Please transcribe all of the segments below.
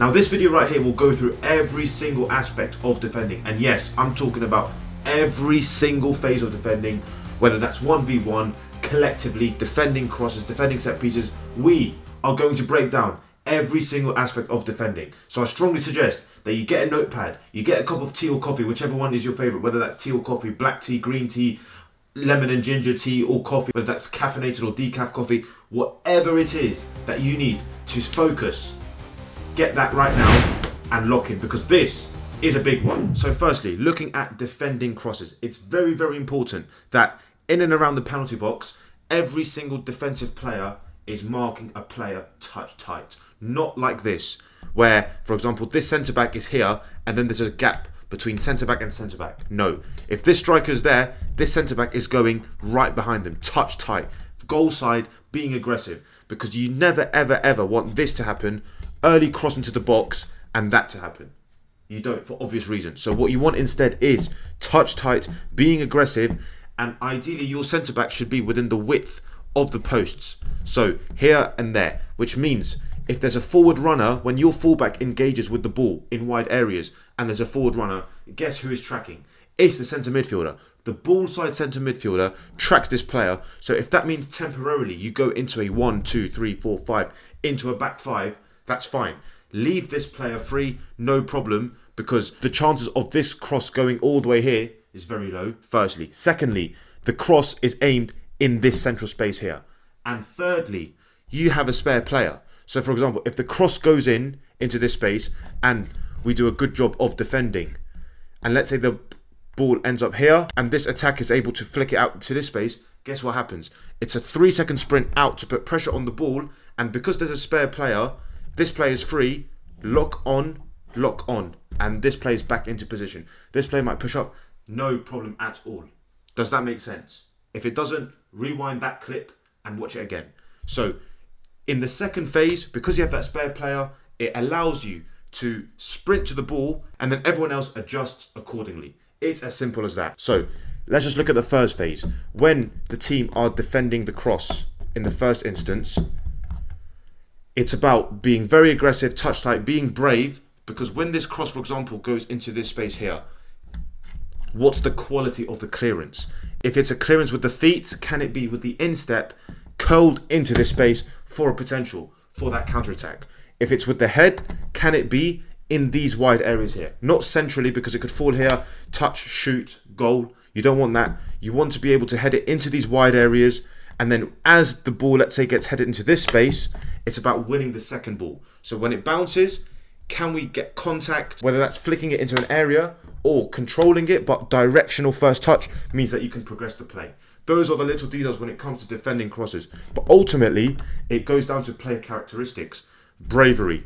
Now this video right here will go through every single aspect of defending, and yes, I'm talking about every single phase of defending, whether that's 1v1, collectively, defending crosses, defending set pieces. We are going to break down every single aspect of defending. So I strongly suggest that you get a notepad, you get a cup of tea or coffee, whichever one is your favorite, whether that's tea or coffee, black tea, green tea, lemon and ginger tea or coffee, whether that's caffeinated or decaf coffee, whatever it is that you need to focus, get that right now and lock in, because this is a big one. So firstly, looking at defending crosses, it's very, very important that in and around the penalty box, every single defensive player is marking a player touch tight. Not like this, where, for example, this centre-back is here and then there's a gap between centre-back and centre-back. No. If this striker's there, this centre-back is going right behind them, touch tight. Goal side, being aggressive, because you never, ever, ever want this to happen, early cross into the box, and that to happen. You don't, for obvious reasons. So what you want instead is touch tight, being aggressive, and ideally your centre-back should be within the width of the posts. So here and there, which means if there's a forward runner, when your fullback engages with the ball in wide areas and there's a forward runner, guess who is tracking? It's the centre midfielder. The ball side centre midfielder tracks this player. So if that means temporarily you go into a 1, 2, 3, 4, 5, into a back 5, that's fine. Leave this player free, no problem, because the chances of this cross going all the way here is very low, firstly. Secondly, the cross is aimed in this central space here. And thirdly, you have a spare player. So for example, if the cross goes into this space and we do a good job of defending, and let's say the ball ends up here and this attack is able to flick it out to this space, guess what happens? It's a 3-second sprint out to put pressure on the ball, and because there's a spare player, this player is free, lock on, and this plays back into position. This player might push up, no problem at all. Does that make sense? If it doesn't, rewind that clip and watch it again. So in the second phase, because you have that spare player, it allows you to sprint to the ball and then everyone else adjusts accordingly. It's as simple as that. So let's just look at the first phase. When the team are defending the cross in the first instance, it's about being very aggressive, touch tight, being brave, because when this cross, for example, goes into this space here, what's the quality of the clearance? If it's a clearance with the feet, can it be with the instep curled into this space for a potential for that counter-attack? If it's with the head, can it be in these wide areas here? Not centrally, because it could fall here, touch, shoot, goal. You don't want that. You want to be able to head it into these wide areas, and then as the ball, let's say, gets headed into this space, it's about winning the second ball. So when it bounces, can we get contact, whether that's flicking it into an area or controlling it, but directional first touch means that you can progress the play. Those are the little details when it comes to defending crosses. But ultimately, it goes down to player characteristics. Bravery,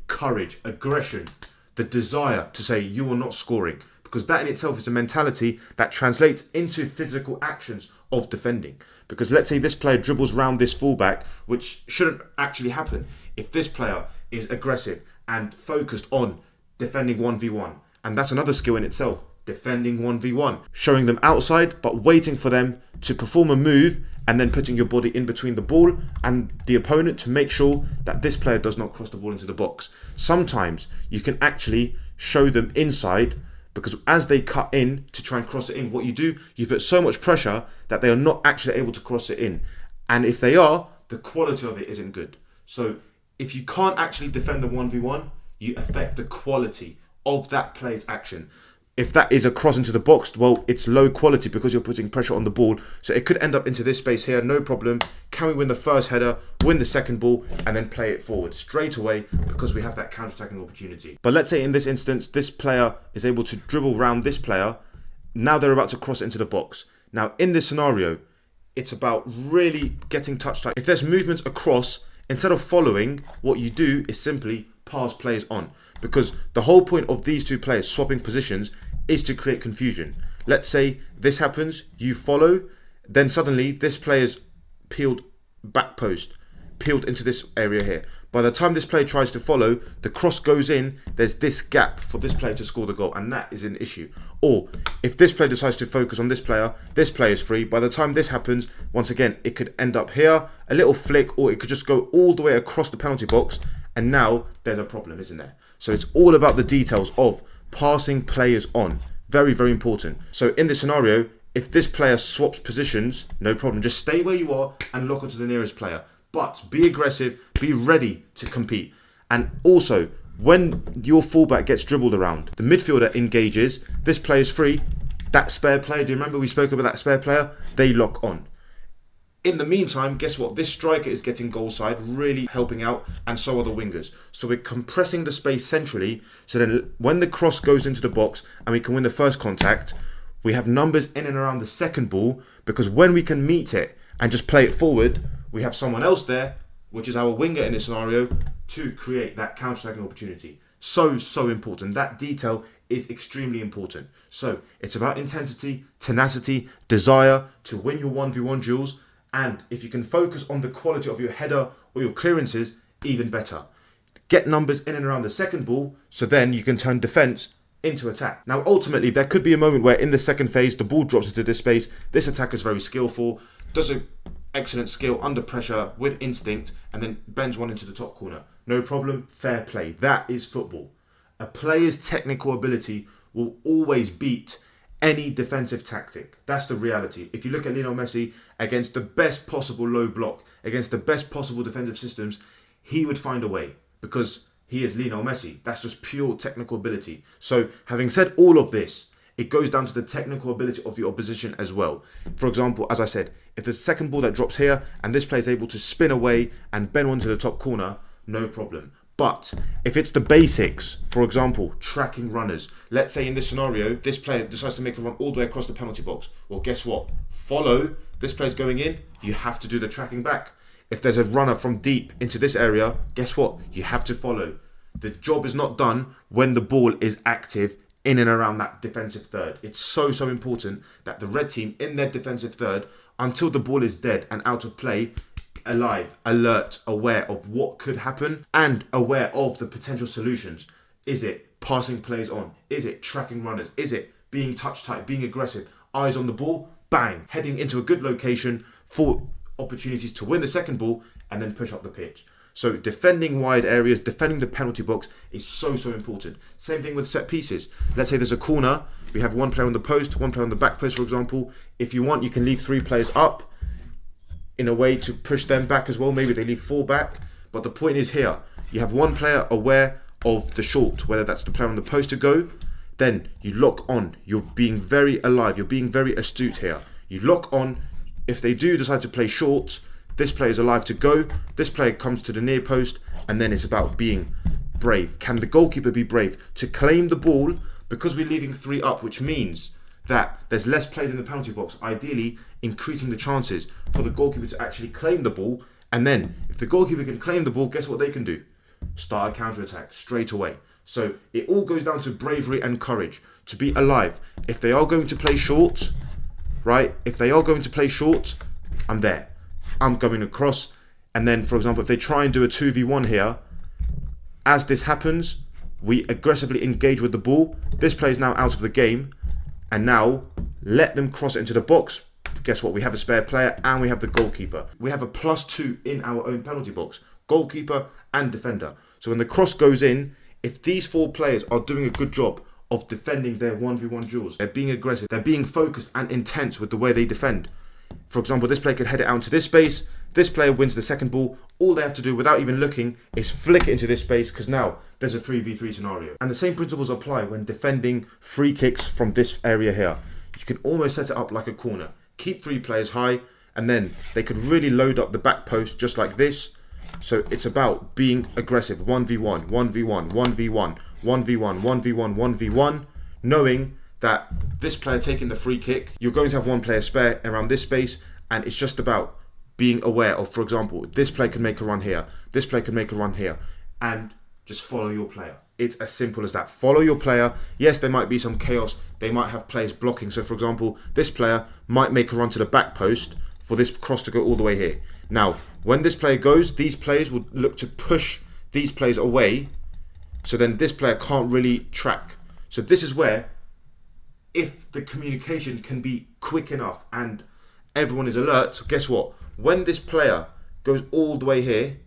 courage, aggression, the desire to say you are not scoring. Because that in itself is a mentality that translates into physical actions of defending. Because let's say this player dribbles round this fullback, which shouldn't actually happen. If this player is aggressive and focused on defending 1v1, and that's another skill in itself, defending 1v1, showing them outside but waiting for them to perform a move and then putting your body in between the ball and the opponent to make sure that this player does not cross the ball into the box. Sometimes you can actually show them inside, because as they cut in to try and cross it in, what you do, you put so much pressure that they are not actually able to cross it in. And if they are, the quality of it isn't good. So if you can't actually defend the 1v1, you affect the quality of that play's action. If that is a cross into the box, well, it's low quality because you're putting pressure on the ball. So it could end up into this space here, no problem. Can we win the first header, win the second ball, and then play it forward straight away because we have that counter-attacking opportunity. But let's say in this instance, this player is able to dribble around this player. Now they're about to cross it into the box. Now in this scenario, it's about really getting touch tight. If there's movements across, instead of following, what you do is simply pass players on. Because the whole point of these two players swapping positions is to create confusion. Let's say this happens, you follow, then suddenly this player's peeled back post, peeled into this area here. By the time this player tries to follow, the cross goes in, there's this gap for this player to score the goal, and that is an issue. Or if this player decides to focus on this player is free. By the time this happens, once again, it could end up here, a little flick, or it could just go all the way across the penalty box and now there's a problem, isn't there? So it's all about the details of passing players on. Very, very important. So in this scenario, if this player swaps positions, no problem. Just stay where you are and lock onto the nearest player. But be aggressive, be ready to compete. And also, when your fullback gets dribbled around, the midfielder engages, this player is free, that spare player, do you remember we spoke about that spare player? They lock on. In the meantime, guess what? This striker is getting goal side, really helping out, and so are the wingers. So we're compressing the space centrally, so then when the cross goes into the box and we can win the first contact, we have numbers in and around the second ball, because when we can meet it and just play it forward, we have someone else there, which is our winger in this scenario, to create that counter-attacking opportunity. So important. That detail is extremely important. So it's about intensity, tenacity, desire to win your 1v1 duels. And if you can focus on the quality of your header or your clearances, even better. Get numbers in and around the second ball, so then you can turn defence into attack. Now, ultimately, there could be a moment where in the second phase, the ball drops into this space. This attacker is very skillful, does an excellent skill under pressure with instinct, and then bends one into the top corner. No problem, fair play. That is football. A player's technical ability will always beat any defensive tactic. That's the reality. If you look at Lionel Messi against the best possible low block, against the best possible defensive systems, he would find a way, because he is Lionel Messi. That's just pure technical ability. So having said all of this, it goes down to the technical ability of the opposition as well. For example, as I said, if the second ball that drops here and this player is able to spin away and bend one to the top corner, no problem. But if it's the basics, for example, tracking runners, let's say in this scenario, this player decides to make a run all the way across the penalty box. Well, guess what? Follow, this player's going in, you have to do the tracking back. If there's a runner from deep into this area, guess what? You have to follow. The job is not done when the ball is active in and around that defensive third. It's so important that the red team in their defensive third, until the ball is dead and out of play, alive, alert, aware of what could happen and aware of the potential solutions. Is it passing players on? Is it tracking runners? Is it being touch tight, being aggressive, eyes on the ball, bang, heading into a good location for opportunities to win the second ball and then push up the pitch? So defending wide areas, defending the penalty box is so important. Same thing with set pieces. Let's say there's a corner, we have one player on the post, one player on the back post, for example. If you want, you can leave 3 players up in a way to push them back as well. Maybe they leave 4 back. But the point is here, you have one player aware of the short, whether that's the player on the post to go, then you lock on. You're being very alive. You're being very astute here. You lock on. If they do decide to play short, this player is alive to go. This player comes to the near post, and then it's about being brave. Can the goalkeeper be brave to claim the ball? Because we're leaving 3 up, which means that there's less players in the penalty box, ideally increasing the chances for the goalkeeper to actually claim the ball. And then if the goalkeeper can claim the ball, guess what they can do? Start a counter-attack straight away. So it all goes down to bravery and courage to be alive. If they are going to play short, right? If they are going to play short, I'm there. I'm going across. And then, for example, if they try and do a 2v1 here, as this happens, we aggressively engage with the ball. This player is now out of the game. And now let them cross it into the box. Guess what? We have a spare player and we have the goalkeeper. We have a +2 in our own penalty box. Goalkeeper and defender. So when the cross goes in, if these 4 players are doing a good job of defending their 1v1 duels, they're being aggressive, they're being focused and intense with the way they defend. For example, this player could head it out into this space. This player wins the second ball. All they have to do without even looking is flick it into this space, because now there's a 3v3 scenario. And the same principles apply when defending free kicks from this area here. You can almost set it up like a corner. Keep 3 players high, and then they could really load up the back post just like this. So it's about being aggressive. 1v1, 1v1, 1v1, 1v1, 1v1, 1v1, knowing that this player taking the free kick, you're going to have 1 player spare around this space, and it's just about being aware of, for example, this player can make a run here, this player can make a run here, and just follow your player. It's as simple as that. Follow your player. Yes, there might be some chaos. They might have players blocking. So, for example, this player might make a run to the back post for this cross to go all the way here. Now, when this player goes, these players will look to push these players away, so then this player can't really track. So this is where, if the communication can be quick enough and everyone is alert, guess what? When this player goes all the way here,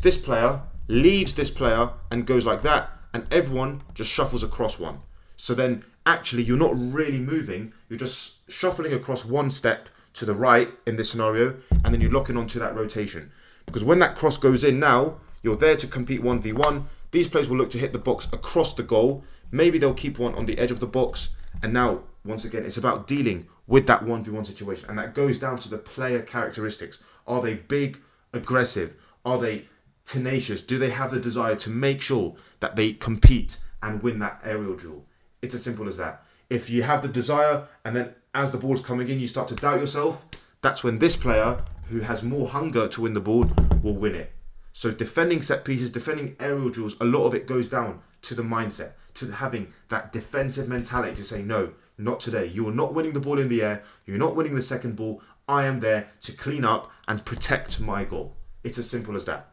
this player leaves this player and goes like that, and everyone just shuffles across one. So then actually you're not really moving, you're just shuffling across one step to the right in this scenario, and then you're locking onto that rotation. Because when that cross goes in now, you're there to compete 1v1. These players will look to hit the box across the goal. Maybe they'll keep one on the edge of the box. And now, once again, it's about dealing with that 1v1 situation. And that goes down to the player characteristics. Are they big, aggressive? Are they tenacious? Do they have the desire to make sure that they compete and win that aerial duel? It's as simple as that. If you have the desire, and then as the ball's coming in, you start to doubt yourself, that's when this player, who has more hunger to win the ball, will win it. So defending set pieces, defending aerial duels, a lot of it goes down to the mindset, to having that defensive mentality to say, no, not today. You are not winning the ball in the air. You're not winning the second ball. I am there to clean up and protect my goal. It's as simple as that.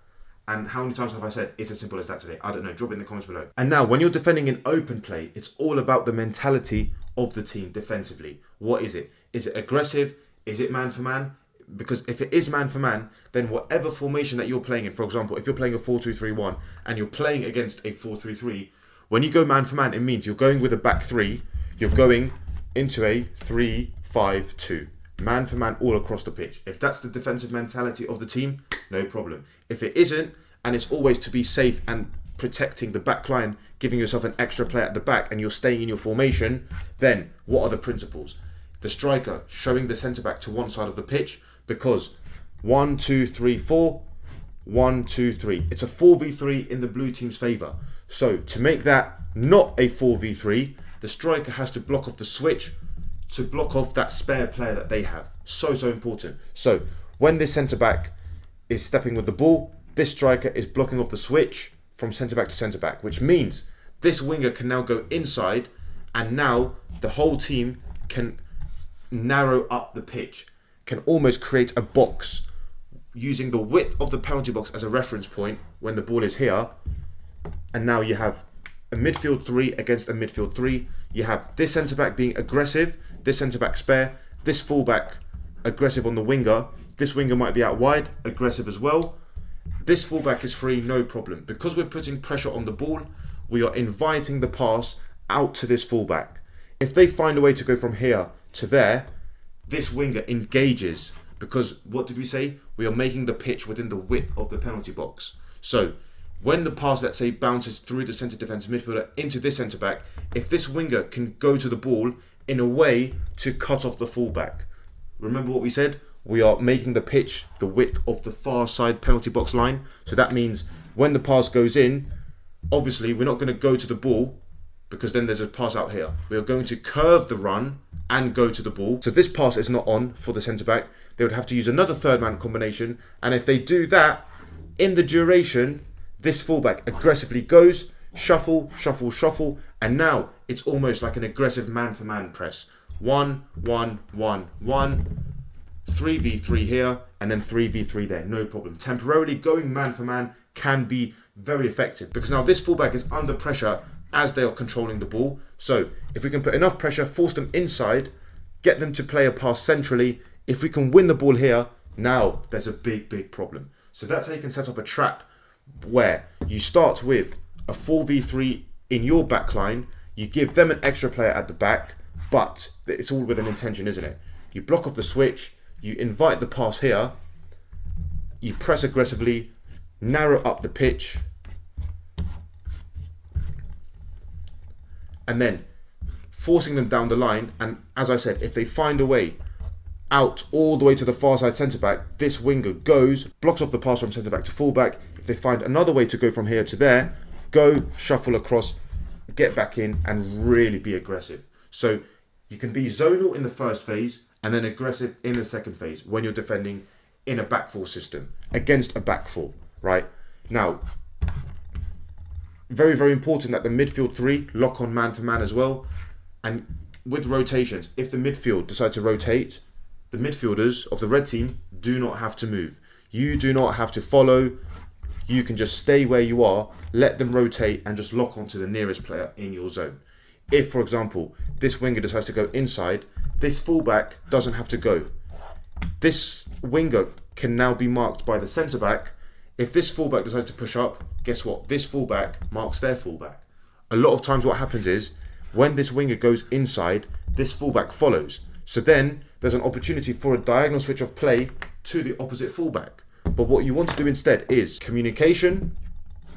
And how many times have I said it's as simple as that today? I don't know. Drop it in the comments below. And now, when you're defending in open play, it's all about the mentality of the team defensively. What is it? Is it aggressive? Is it man for man? Because if it is man for man, then whatever formation that you're playing in, for example, if you're playing a 4-2-3-1 and you're playing against a 4-3-3, when you go man for man, it means you're going with a back three, you're going into a 3-5-2. Man for man all across the pitch. If that's the defensive mentality of the team, no problem. If it isn't, and it's always to be safe and protecting the back line, giving yourself an extra player at the back, and you're staying in your formation, then what are the principles? The striker showing the centre-back to one side of the pitch, because 1, 2, 3, 4, 1, 2, 3. It's a 4v3 in the blue team's favour. So to make that not a 4v3, the striker has to block off the switch, to block off that spare player that they have. So important. So when this centre-back is stepping with the ball, this striker is blocking off the switch from centre-back to centre-back, which means this winger can now go inside, and now the whole team can narrow up the pitch, can almost create a box using the width of the penalty box as a reference point when the ball is here. And now you have a midfield 3 against a midfield 3. You have this centre-back being aggressive, this centre-back spare, this full-back aggressive on the winger. This winger might be out wide, aggressive as well. This full-back is free, no problem. Because we're putting pressure on the ball, we are inviting the pass out to this full-back. If they find a way to go from here to there, this winger engages, because what did we say? We are making the pitch within the width of the penalty box. So when the pass, let's say, bounces through the centre defensive midfielder into this centre back, if this winger can go to the ball in a way to cut off the fullback. Remember what we said? We are making the pitch the width of the far side penalty box line. So that means when the pass goes in, obviously we're not going to go to the ball, because then there's a pass out here. We are going to curve the run and go to the ball. So this pass is not on for the centre-back. They would have to use another third-man combination. And if they do that, in the duration, this fullback aggressively goes, shuffle, shuffle, shuffle. And now it's almost like an aggressive man-for-man press. 1, 1, 1, 1. 3v3 here, and then 3v3 there. No problem. Temporarily going man-for-man can be very effective, because now this fullback is under pressure as they are controlling the ball. So if we can put enough pressure, force them inside, get them to play a pass centrally, if we can win the ball here, now there's a big problem. So that's how you can set up a trap where you start with a 4v3 in your back line, you give them an extra player at the back, but it's all with an intention, isn't it? You block off the switch, you invite the pass here, you press aggressively, narrow up the pitch, and then forcing them down the line. And as I said, if they find a way out all the way to the far side centre-back, this winger goes, blocks off the pass from centre-back to full-back. If they find another way to go from here to there, go, shuffle across, get back in, and really be aggressive. So you can be zonal in the first phase and then aggressive in the second phase when you're defending in a back four system against a back four, right? Now, very important that the midfield 3 lock on man for man as well. And with rotations, if the midfield decide to rotate, the midfielders of the red team do not have to move. You do not have to follow. You can just stay where you are, let them rotate, and just lock onto the nearest player in your zone. If, for example, this winger decides to go inside, this fullback doesn't have to go. This winger can now be marked by the centre-back If this fullback decides to push up, guess what? This fullback marks their fullback. A lot of times what happens is, when this winger goes inside, this fullback follows. So then there's an opportunity for a diagonal switch of play to the opposite fullback. But what you want to do instead is communication,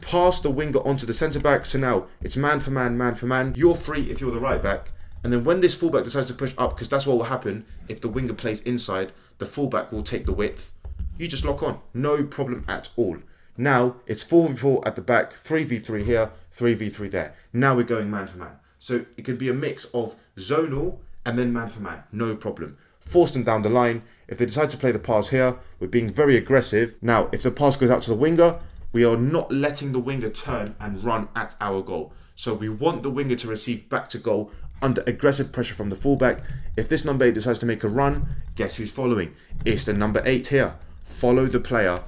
pass the winger onto the centre back. So now it's man for man, man for man. You're free if you're the right back. And then when this fullback decides to push up, because that's what will happen if the winger plays inside, the fullback will take the width. You just lock on. No problem at all. Now it's 4v4 at the back, 3v3 here, 3v3 there. Now we're going man for man. So it can be a mix of zonal and then man for man. No problem. Force them down the line. If they decide to play the pass here, we're being very aggressive. Now, if the pass goes out to the winger, we are not letting the winger turn and run at our goal. So we want the winger to receive back to goal under aggressive pressure from the fullback. If this number 8 decides to make a run, guess who's following? It's the number 8 here. Follow the player,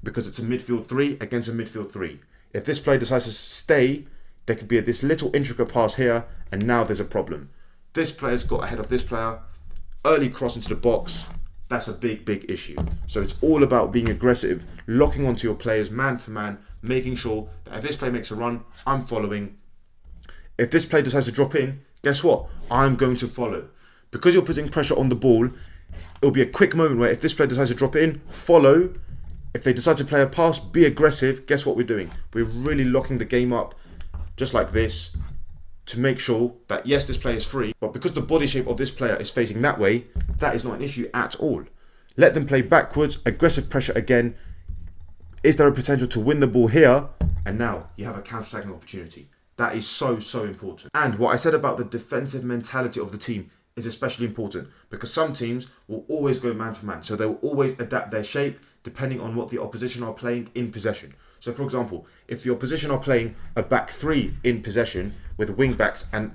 because it's a midfield 3 against a midfield 3. If this player decides to stay, there could be this little intricate pass here, and now there's a problem. This player's got ahead of this player, early cross into the box. That's a big, big issue. So it's all about being aggressive, locking onto your players man for man, making sure that if this player makes a run, I'm following. If this player decides to drop in, guess what? I'm going to follow. Because you're putting pressure on the ball, it'll be a quick moment where if this player decides to drop in, follow. If they decide to play a pass, be aggressive. Guess what we're doing? We're really locking the game up, just like this, to make sure that yes, this player is free, but because the body shape of this player is facing that way, that is not an issue at all. Let them play backwards, aggressive pressure again. Is there a potential to win the ball here? And now you have a counter-attacking opportunity. That is so, so important. And what I said about the defensive mentality of the team is especially important, because some teams will always go man for man. So they will always adapt their shape depending on what the opposition are playing in possession. So for example, if the opposition are playing a back 3 in possession with wing backs and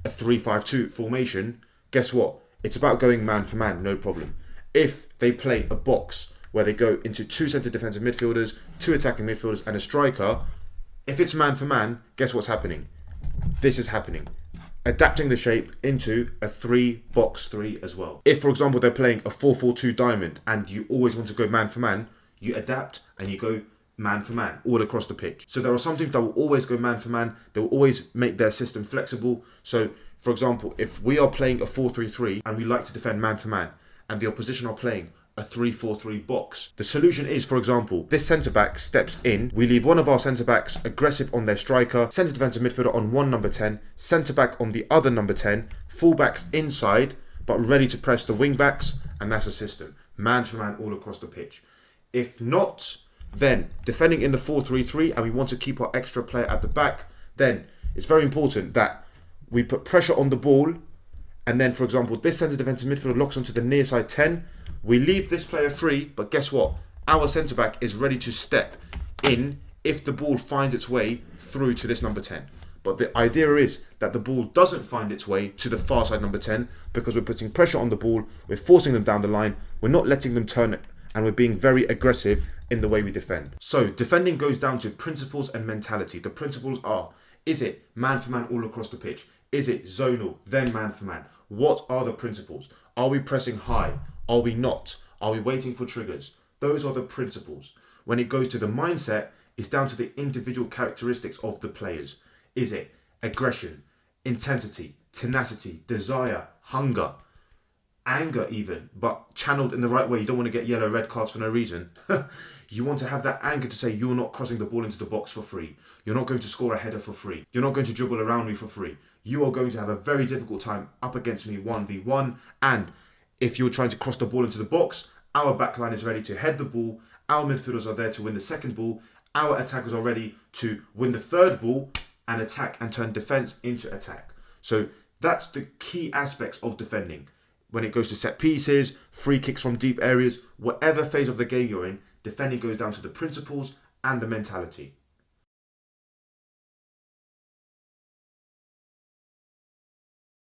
a 3-5-2 formation, guess what? It's about going man for man, no problem. If they play a box where they go into 2 centre defensive midfielders, 2 attacking midfielders and a striker, if it's man for man, guess what's happening? This is happening. Adapting the shape into a 3-box-3 as well. If, for example, they're playing a 4-4-2 diamond and you always want to go man for man, you adapt and you go man for man all across the pitch. So there are some teams that will always go man for man. They will always make their system flexible. So, for example, if we are playing a 4-3-3 and we like to defend man for man, and the opposition are playing a 3-4-3 box, the solution is, for example, this centre-back steps in, we leave one of our centre-backs aggressive on their striker, centre defensive midfielder on one number 10, centre-back on the other number 10, full-backs inside, but ready to press the wing-backs, and that's a system. Man for man all across the pitch. If not, then defending in the 4-3-3 and we want to keep our extra player at the back, then it's very important that we put pressure on the ball, and then, for example, this centre defensive midfielder locks onto the near side 10. We leave this player free, but guess what? Our centre back is ready to step in if the ball finds its way through to this number 10. But the idea is that the ball doesn't find its way to the far side number 10, because we're putting pressure on the ball, we're forcing them down the line, we're not letting them turn it, and we're being very aggressive in the way we defend. So defending goes down to principles and mentality. The principles are, is it man for man all across the pitch? Is it zonal, then man for man? What are the principles? Are we pressing high? Are we not? Are we waiting for triggers? Those are the principles. When it goes to the mindset, it's down to the individual characteristics of the players. Is it aggression, intensity, tenacity, desire, hunger, anger even, but channeled in the right way? You don't want to get yellow, red cards for no reason. You want to have that anger to say, you're not crossing the ball into the box for free. You're not going to score a header for free. You're not going to dribble around me for free. You are going to have a very difficult time up against me 1v1. And if you're trying to cross the ball into the box, our backline is ready to head the ball. Our midfielders are there to win the second ball. Our attackers are ready to win the third ball and attack and turn defense into attack. So that's the key aspects of defending. When it goes to set pieces, free kicks from deep areas, whatever phase of the game you're in, defending goes down to the principles and the mentality.